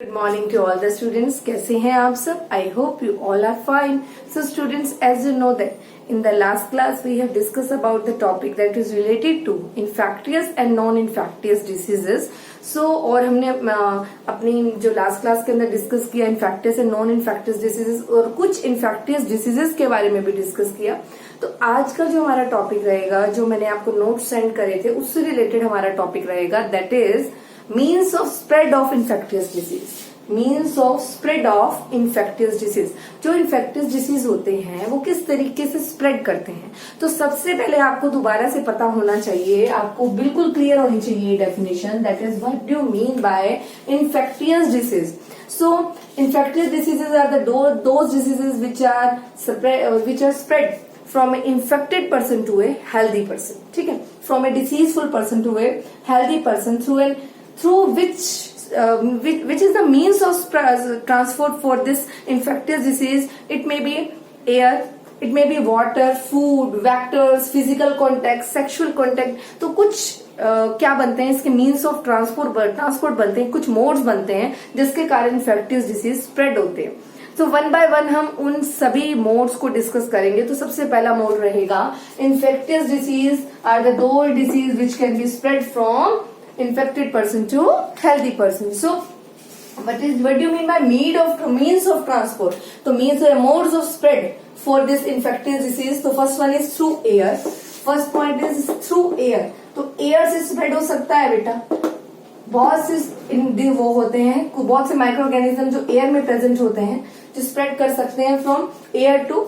Good morning to all the students. कैसे हैं आप सब? I hope you all are fine. So students, as you know that in the last class we have discussed about the topic that is related to infectious and non-infectious diseases. So और हमने अपनी जो last class के अंदर discuss किया infectious and non-infectious diseases और कुछ infectious diseases के बारे में भी डिस्कस किया. तो आज का जो हमारा टॉपिक रहेगा, जो मैंने आपको नोट सेंड करे थे, उससे रिलेटेड हमारा टॉपिक रहेगा, that is means of spread of infectious disease. Means of spread of infectious disease. जो इन्फेक्टियस डिसीज होते हैं वो किस तरीके से स्प्रेड करते हैं. तो सबसे पहले आपको दोबारा से पता होना चाहिए, आपको बिल्कुल क्लियर होनी चाहिए definition, that is what do you mean bye infectious disease. So infectious diseases are those diseases which are spread from an infected person to a healthy person. ठीक है, from a diseaseful person to a healthy person through which is the means of transport for this infectious disease. It may be air, it may be water, food, vectors, physical contact, sexual contact. तो कुछ क्या बनते हैं इसके means of transport बनते हैं, कुछ modes बनते हैं जिसके कारण इन्फेक्टियस डिसीज स्प्रेड होते हैं. तो वन बाय वन हम उन सभी मोड्स को डिस्कस करेंगे. तो सबसे पहला मोड रहेगा infectious disease are the those disease which can be spread from infected person to healthy person. So what do you mean by means of transport? So means modes of spread for this infectious disease. So first one is through air. First point is through air. तो air से spread हो सकता है बेटा. बहुत से वो होते हैं, बहुत से माइक्रो ऑर्गेनिज्म जो एयर में प्रेजेंट होते हैं, जो स्प्रेड कर सकते हैं from air to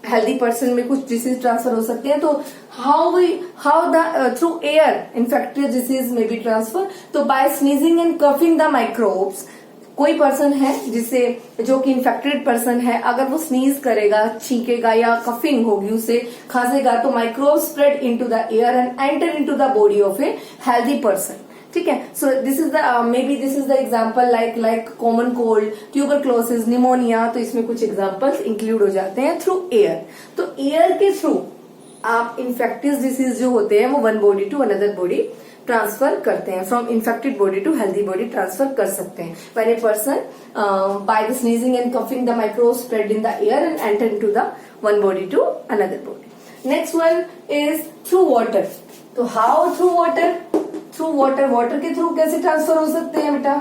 healthy person में कुछ डिसीज ट्रांसफर हो सकते हैं. तो how the through air infectious disease may be transfer. तो by sneezing and coughing the microbes. कोई पर्सन है जिसे जो कि इन्फेक्टेड पर्सन है, अगर वो स्नीज करेगा, छींकेगा या कफिंग होगी, उसे खांसेगा, तो microbe spread into the air and enter into the body of a healthy person. ठीक है. So this is the this is the example like common cold, tuberculosis, pneumonia. तो इसमें कुछ एग्जाम्पल्स इंक्लूड हो जाते हैं थ्रू एयर. तो air के थ्रू आप इन्फेक्टियस डिसीज जो होते हैं वो one body to another body transfer करते हैं, from infected body to healthy body transfer कर सकते हैं. When a person by the sneezing and coughing the microbe spread in the air and enter into the one body to another body. Next one is through water. तो how through water? Through water के through कैसे transfer हो सकते हैं बेटा?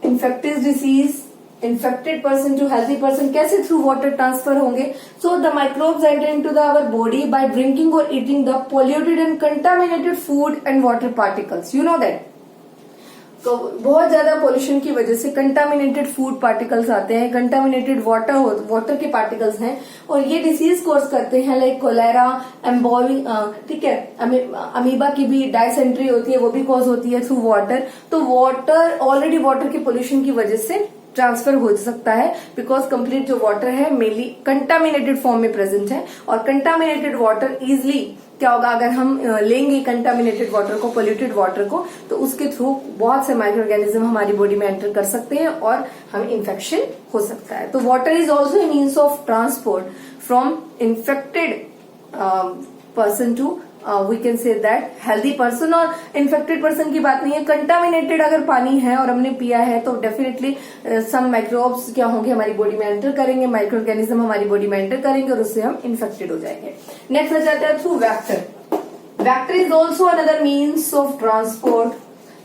Infectious disease, infected person to healthy person कैसे through water transfer होंगे? So the microbes enter into the our body by drinking और eating the polluted and contaminated food and water particles. You know that. तो बहुत ज्यादा pollution की वजह से contaminated food particles आते हैं, कंटामिनेटेड वाटर के पार्टिकल्स हैं, और ये डिसीज कॉज करते हैं लाइक कोलेरा, एम्बॉइंग. ठीक है, अमीबा की भी डायसेंट्री होती है, वो भी कॉज होती है थ्रू वाटर. तो वाटर ऑलरेडी वाटर के पोल्यूशन की वजह से ट्रांसफर हो सकता है, बिकॉज कंप्लीट जो वाटर है मेनली कंटामिनेटेड फॉर्म में प्रेजेंट है. और कंटामिनेटेड वाटर इजिली क्या होगा, अगर हम लेंगे कंटामिनेटेड वाटर को, पोल्यूटेड वाटर को, तो उसके थ्रू बहुत से माइक्रो ऑर्गेनिज्म हमारी बॉडी में एंटर कर सकते हैं और हमें इन्फेक्शन हो सकता है. तो water is also a means of transport from infected person to we can say that healthy person. और इन्फेक्टेड पर्सन की बात नहीं है, कंटामिनेटेड अगर पानी है और हमने पिया है तो डेफिनेटली सम माइक्रोब्स क्या होंगे, हमारी बॉडी में एंटर करेंगे, माइक्रो ऑर्गेनिज्म हमारी बॉडी में एंटर करेंगे और उससे हम इन्फेक्टेड हो जाएंगे. नेक्स्ट आ जाता है through vector. Vector is also another means of transport.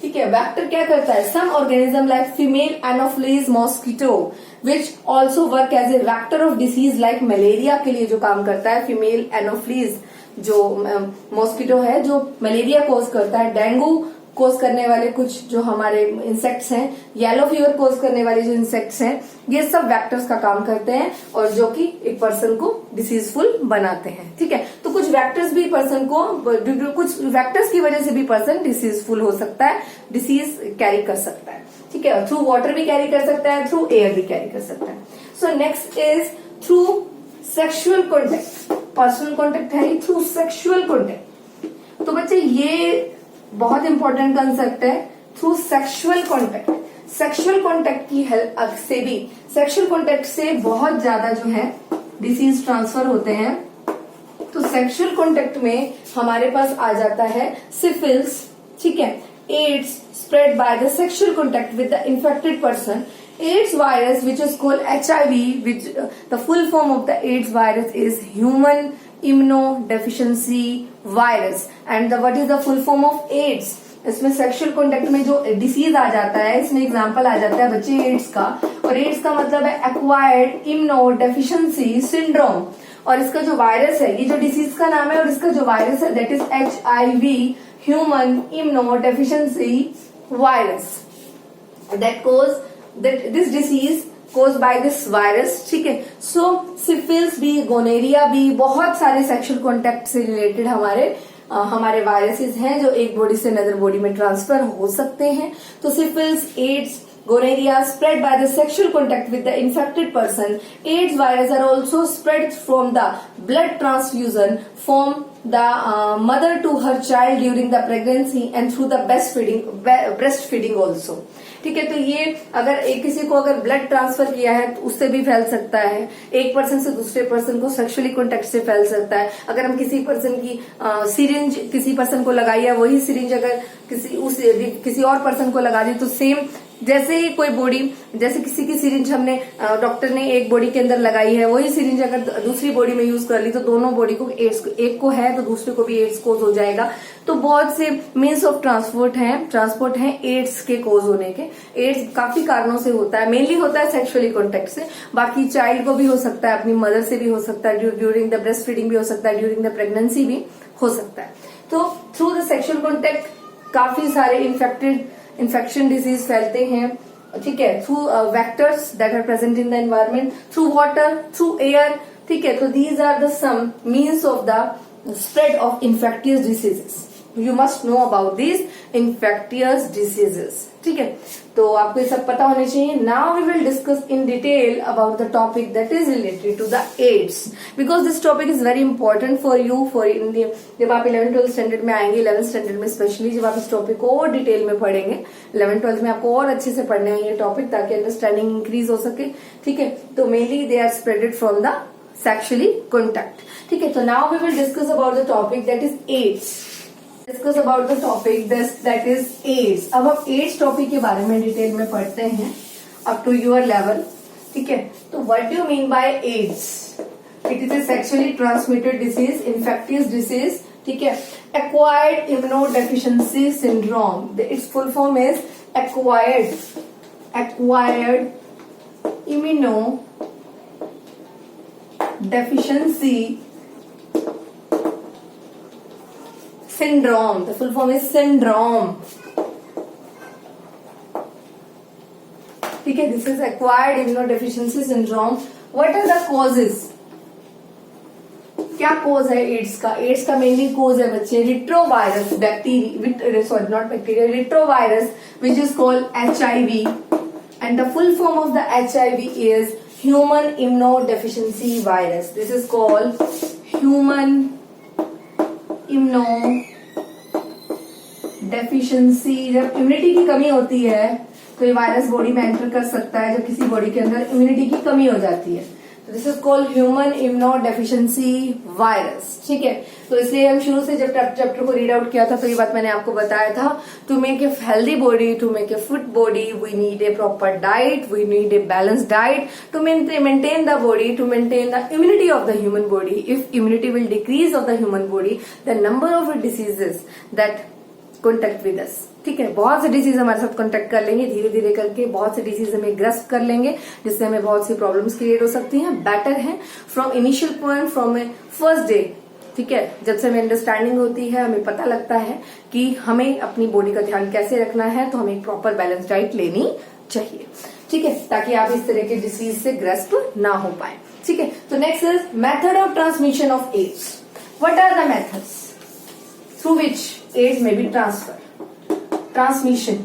ठीक है, वेक्टर क्या करता है? Some organism like female anopheles mosquito which also work as a vector of disease like malaria के लिए जो काम करता है. फीमेल एनोफिलीज जो मॉस्किटो है जो मलेरिया कोज करता है, डेंगू कोज करने वाले कुछ जो हमारे इंसेक्ट्स हैं, येलो फीवर कोज करने वाले जो इंसेक्ट्स हैं, ये सब वेक्टर्स का काम करते हैं और जो कि एक पर्सन को डिसीजफुल बनाते हैं. ठीक है, तो कुछ वेक्टर्स भी पर्सन को, कुछ वेक्टर्स की वजह से भी पर्सन डिसीजफुल हो सकता है, डिसीज कैरी कर सकता है. ठीक है, थ्रू वाटर भी कैरी कर सकता है, थ्रू एयर भी कैरी कर सकता है. So next is through sexual contact. Personal contact है ही, थ्रू सेक्सुअल कॉन्टेक्ट. तो बच्चे ये बहुत इंपॉर्टेंट कंसेप्ट है, through sexual contact. Sexual contact की हेल्प से भी, सेक्सुअल कॉन्टेक्ट से बहुत ज्यादा जो है डिसीज ट्रांसफर होते हैं. तो सेक्सुअल कॉन्टेक्ट में हमारे पास आ जाता है सिफिल्स. ठीक है, AIDS spread by the sexual contact with the infected person. AIDS virus, which is called HIV, which the full form of the AIDS virus is human immunodeficiency virus. And what is the full form of AIDS? इसमें sexual contact में जो disease आ जाता है, इसमें example आ जाता है बच्चे ads का, और एड्स का मतलब है एक्वायर्ड इम्यूनोडेफिशिएंसी सिंड्रोम। और इसका जो वायरस है, ये जो डिसीज का नाम है, और इसका जो वायरस है that is HIV, human immunodeficiency virus, that cause that this disease cause by this virus. ठीक है, सो सिफिलिस भी, गोनेरिया भी, बहुत सारे सेक्सुअल कॉन्टेक्ट से रिलेटेड हमारे वायरसेस हैं जो एक बॉडी से अनदर बॉडी में ट्रांसफर हो सकते हैं। तो syphilis, AIDS, gonorrhea spread by the sexual contact with the infected person. AIDS virus are also spread from the blood transfusion from the mother to her child during the pregnancy and through the breastfeeding also. ठीक है, तो ये अगर किसी को अगर blood transfer किया है तो उससे भी फैल सकता है, एक पर्सन से दूसरे पर्सन को सेक्सुअली कॉन्टेक्ट से फैल सकता है। अगर हम किसी पर्सन की सिरिंज किसी पर्सन को लगाई है, वही सिरिंज अगर किसी और पर्सन को लगा दी तो सेम, जैसे ही कोई बॉडी, जैसे किसी की सिरिंज हमने डॉक्टर ने एक बॉडी के अंदर लगाई है, वही सिरिंज अगर दूसरी बॉडी में यूज कर ली तो दोनों बॉडी को एड्स, एक को है तो दूसरे को भी एड्स कोज हो जाएगा। तो बहुत से मीन्स ऑफ ट्रांसपोर्ट हैं एड्स के कोज होने के। एड्स काफी कारणों से होता है, मेनली होता है सेक्सुअली कॉन्टेक्ट से, बाकी चाइल्ड को भी हो सकता है, अपनी मदर से भी हो सकता है, ड्यूरिंग द ब्रेस्ट फीडिंग भी हो सकता है, ड्यूरिंग द प्रेगनेंसी भी हो सकता है। तो थ्रू द सेक्सुअल कॉन्टेक्ट काफी सारे इन्फेक्शन डिजीज फैलते हैं। ठीक है, through vectors that are present in the environment, through water, through air. ठीक है, तो these are the some means of the spread of infectious diseases. You must know about this infectious diseases. ठीक है, तो आपको ये सब पता होने चाहिए। Now we will discuss in detail about the topic that is related to the AIDS, because this topic is very important for you जब आप 11th-12th स्टैंडर्ड में आएंगे, 11th स्टैंडर्ड में स्पेशली जब आप इस टॉपिक को और डिटेल में पढ़ेंगे, 11th-12th में आपको और अच्छे से पढ़ना है ये टॉपिक, ताकि अंडरस्टैंडिंग इंक्रीज हो सके। ठीक है, तो mainly they are spreaded from the sexually contact. ठीक है, तो now we will discuss about the topic that is AIDS. Discuss about the topic that is AIDS. अब हम एड्स टॉपिक के बारे में डिटेल में पढ़ते हैं अप टू योर लेवल। ठीक है, तो what do you mean by AIDS? It is a sexually transmitted disease, infectious disease. ठीक है, acquired immunodeficiency syndrome, its full form is acquired immunodeficiency syndrome. The full form is syndrome. ठीक है, this is acquired immunodeficiency syndrome. What are the causes? क्या कोज है ads का? Ads का mainly कोज है बच्चे retrovirus bacteria, sorry not bacteria, retrovirus which is called HIV, and the full form of the HIV is human immunodeficiency virus. This is called human immunodeficiency. जब immunity की कमी होती है तो ये वायरस बॉडी में एंटर कर सकता है, जब किसी बॉडी के अंदर इम्यूनिटी की कमी हो जाती है। तो this is called human immunodeficiency virus. ठीक है, तो इसलिए हम शुरू से जब चैप्टर को रीड आउट किया था तो ये बात मैंने आपको बताया था, to make a healthy body, to make a fit body, we need a proper diet, we need a balance diet to maintain the body, to maintain the immunity of the human body. If immunity will decrease of the human body, the number of diseases that contact with us. ठीक है, बहुत से disease हमारे साथ contact कर लेंगे, धीरे धीरे करके बहुत से डिसीज हमें ग्रस्त कर लेंगे, जिससे हमें बहुत सी प्रॉब्लम्स क्रिएट हो सकती हैं। बेटर है from initial point, from A first day. ठीक है, जब से हमें अंडरस्टैंडिंग होती है, हमें पता लगता है कि हमें अपनी बॉडी का ध्यान कैसे रखना है, तो हमें एक प्रॉपर बैलेंस डाइट लेनी चाहिए। ठीक है, ताकि आप इस तरह के डिसीज से ग्रस्त ना हो पाए। ठीक है, तो next is method of transmission of AIDS. What are the methods through which AIDS may be transmission?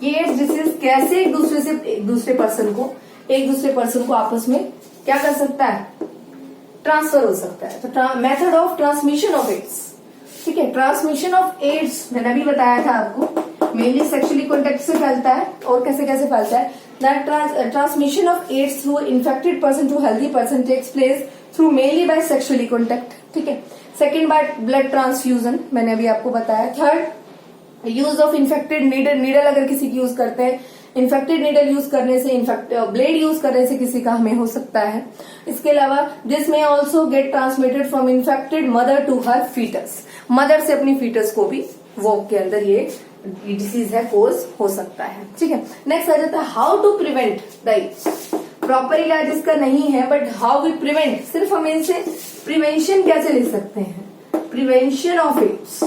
ये एड्स डिसीज कैसे एक दूसरे पर्सन को आपस में क्या कर सकता है? ट्रांसफर हो सकता है। तो method of transmission of AIDS. ठीक है, ट्रांसमिशन ऑफ एड्स मैंने अभी बताया था आपको, मेनली सेक्सुअली कॉन्टेक्ट से फैलता है। और कैसे कैसे फैलता है? That transmission of AIDS through infected person to healthy person takes place through mainly by sexually contact. ठीक है, सेकेंड बाय ब्लड ट्रांसफ्यूजन, मैंने अभी आपको बताया। Third use of infected needle, needle अगर किसी की यूज करते हैं, इन्फेक्टेड नीडल यूज करने से, ब्लेड यूज करने से किसी का हमें हो सकता है। इसके अलावा this may also get transmitted from infected mother to her foetus, mother से अपनी फीटस को भी वो के अंदर ये डिसीज है कोज हो सकता है। ठीक है, नेक्स्ट आ जाता है how to prevent the AIDS. Proper इलाज इसका नहीं है, बट हाउ वी प्रिवेंट, सिर्फ हम इनसे प्रिवेंशन कैसे ले सकते हैं, prevention of AIDS,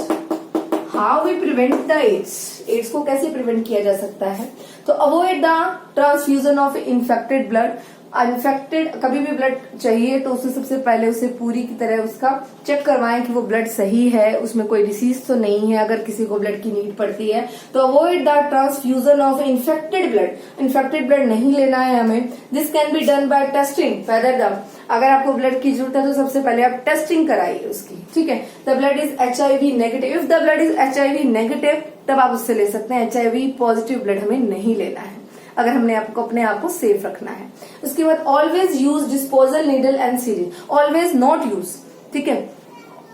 how we prevent the AIDS, AIDS को कैसे प्रिवेंट किया जा सकता है। तो avoid the transfusion of infected blood, infected कभी भी ब्लड चाहिए तो उसे सबसे पहले उसे पूरी की तरह उसका चेक करवाएं कि वो ब्लड सही है, उसमें कोई डिसीज तो नहीं है। अगर किसी को ब्लड की नीड पड़ती है तो avoid the transfusion of infected blood, infected blood नहीं लेना है हमें। This can be done by testing whether the, अगर आपको ब्लड की जरूरत है तो सबसे पहले आप टेस्टिंग कराइए उसकी। ठीक है, the blood is HIV negative, if the blood is HIV negative तब आप उससे ले सकते हैं। HIV पॉजिटिव ब्लड हमें नहीं लेना है अगर हमने आपको अपने आप को सेफ रखना है। उसके बाद always use disposal needle and syringe, always not use. ठीक है,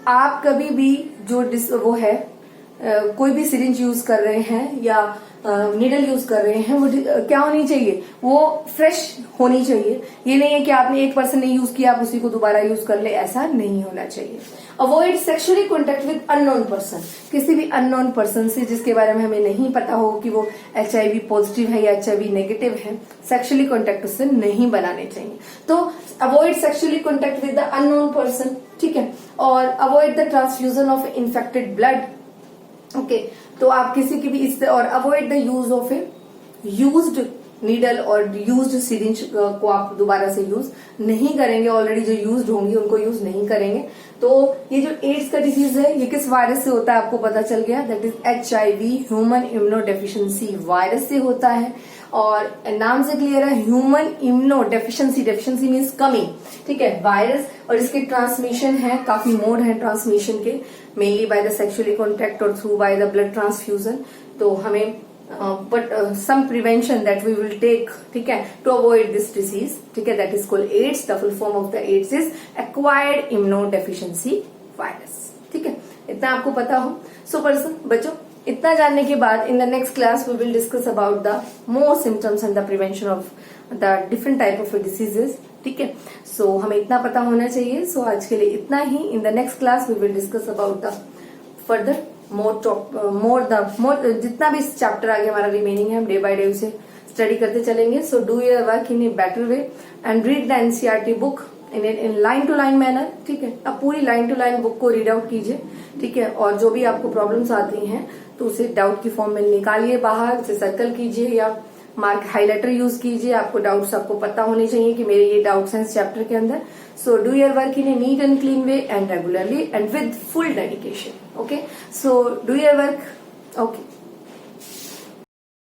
आप कभी भी जो वो है कोई भी सिरिंज यूज कर रहे हैं या नीडल यूज कर रहे हैं, वो क्या होनी चाहिए, वो फ्रेश होनी चाहिए। ये नहीं है कि आपने एक पर्सन ने यूज किया आप उसी को दोबारा यूज कर ले, ऐसा नहीं होना चाहिए। Avoid sexually contact with unknown person, किसी भी अननोन पर्सन से जिसके बारे में हमें नहीं पता हो कि वो HIV पॉजिटिव है या HIV नेगेटिव है, सेक्सुअली कॉन्टेक्ट उससे नहीं बनाने चाहिए। तो avoid sexually contact with the unknown person. ठीक है, और avoid the transfusion of infected blood. Okay, तो आप किसी की भी इससे, और avoid the use of A used needle और यूज्ड सिरिंज को आप दोबारा से यूज नहीं करेंगे, ऑलरेडी जो यूज्ड होंगी उनको यूज नहीं करेंगे। तो ये जो एड्स का डिजीज है ये किस वायरस से होता है आपको पता चल गया, that is HIV human immunodeficiency virus से होता है। और नाम से क्लियर है, ह्यूमन इम्यूनोडेफिशिएंसी, डेफिशिएंसी मीन्स कमी। ठीक है, वायरस, और इसके ट्रांसमिशन है, काफी मोड है ट्रांसमिशन के, mainly by the sexually contact और through by the blood transfusion. तो हमें but some prevention that we will take, ठीक है, टू अवॉइड दिस डिसीज। ठीक है, that is called AIDS. The full form of the AIDS is acquired immunodeficiency virus. ठीक है, इतना आपको पता हो। सो बच्चों, इतना जानने के बाद in the next class we will discuss about the more symptoms and the prevention of the different type of diseases. ठीक है, सो हमें इतना पता होना चाहिए। सो आज के लिए इतना ही। In the next class we will discuss about the further more जितना भी चैप्टर आगे हमारा रिमेनिंग है, हम डे बाय डे उसे स्टडी करते चलेंगे। So do your work in a better way and read the NCERT book in line to line manner. ठीक है, अब पूरी लाइन टू लाइन बुक को रीड आउट कीजिए। ठीक है, और जो भी आपको प्रॉब्लम्स आती हैं तो उसे डाउट की फॉर्म में निकालिए बाहर, उसे सर्कल कीजिए या मार्क हाइलाइटर यूज कीजिए। आपको डाउट्स आपको पता होने चाहिए कि मेरे ये डाउट्स हैं इस चैप्टर के अंदर। सो do your work in A neat and clean way and regularly and with full dedication. Okay, so do your work. Okay.